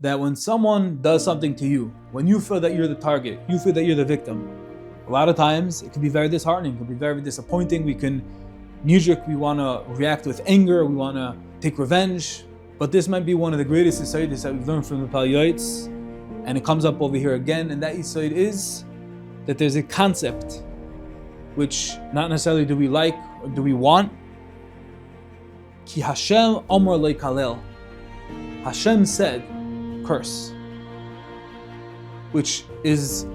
that when someone does something to you, when you feel that you're the target, you feel that you're the victim, a lot of times it can be very disheartening, it can be very disappointing. We want to react with anger, we want to take revenge. But this might be one of the greatest insights that we've learned from the Palyotes, and it comes up over here again, and that insight is that there's a concept which not necessarily do we like or do we want. Ki Hashem Amar Lo Kalel. Hashem said, curse. Which is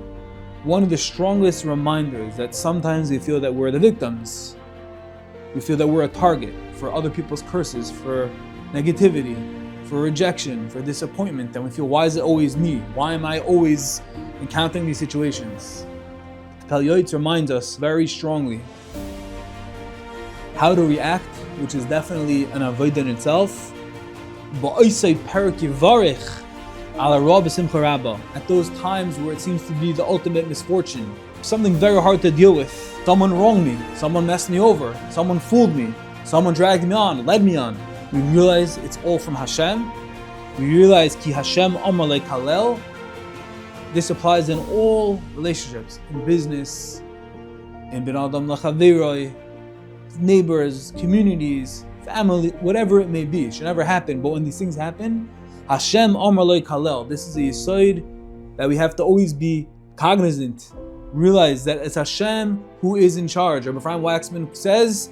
one of the strongest reminders that sometimes we feel that we're the victims. We feel that we're a target for other people's curses, for negativity, for rejection, for disappointment. And we feel, why is it always me? Why am I always encountering these situations? The Palyotes reminds us very strongly how to react, which is definitely an avodah in itself. At those times where it seems to be the ultimate misfortune, something very hard to deal with. Someone wronged me, someone messed me over, someone fooled me, someone dragged me on, led me on. We realize it's all from Hashem. We realize Ki Hashem Amar Lo Kalel. This applies in all relationships, in business, in Ben Adam L'Chaveroi, neighbors, communities, family, whatever it may be. It should never happen, but when these things happen, Hashem Amar Lo Kalel. This is a yesod that we have to always be cognizant. Realize that it's Hashem who is in charge. Rabbi Ephraim Waxman says,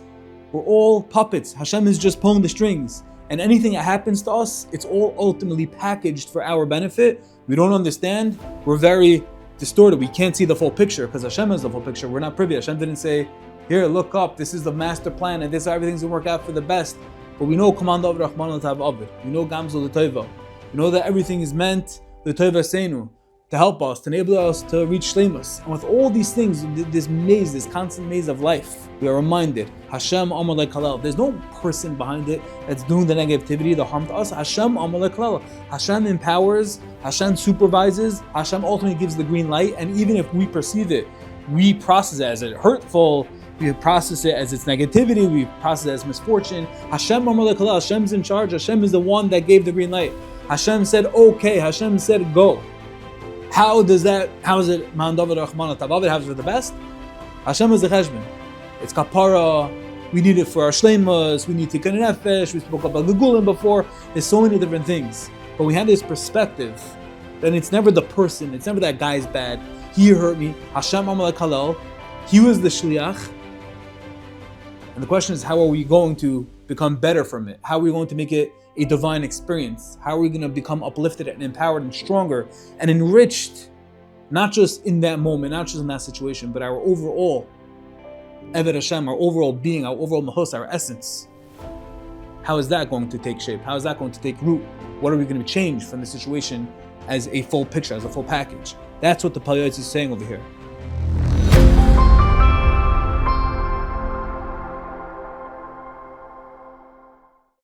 we're all puppets. Hashem is just pulling the strings. And anything that happens to us, it's all ultimately packaged for our benefit. We don't understand. We're very distorted. We can't see the full picture because Hashem has the full picture. We're not privy. Hashem didn't say, here, look up. This is the master plan and this everything's going to work out for the best. But we know Command of Rahman al-Tav Abid. We know Gamzul l'Toiva. We know that everything is meant l'Toiva Seinu, to help us, to enable us to reach Shleimus. And with all these things, this maze, this constant maze of life, we are reminded, Hashem Amar Lo Kalel. There's no person behind it that's doing the negativity, the harm to us. Hashem Amar Lo Kalel. Hashem empowers, Hashem supervises, Hashem ultimately gives the green light, and even if we perceive it, we process it as hurtful, we process it as its negativity, we process it as misfortune. Hashem Amar Lo Kalel. Hashem's in charge, Hashem is the one that gave the green light. Hashem said, okay, Hashem said, go. How is it Man David Rahman al-Tav Abid? How is it the best? Hashem is the cheshbon. It's kapara. We need it for our shleimus. We need tikkun nefesh. We spoke about gegulim before. There's so many different things. But we have this perspective that it's never the person. It's never that guy's bad. He hurt me. Hashem Amar Lo Kalel. He was the shliach. And the question is, how are we going to become better from it? How are we going to make it a divine experience? How are we going to become uplifted and empowered and stronger and enriched, not just in that moment, not just in that situation, but our overall Eved Hashem, our overall being, our overall mahos, our essence? How is that going to take shape? How is that going to take root? What are we going to change from the situation as a full picture, as a full package? That's what the Palyotes is saying over here.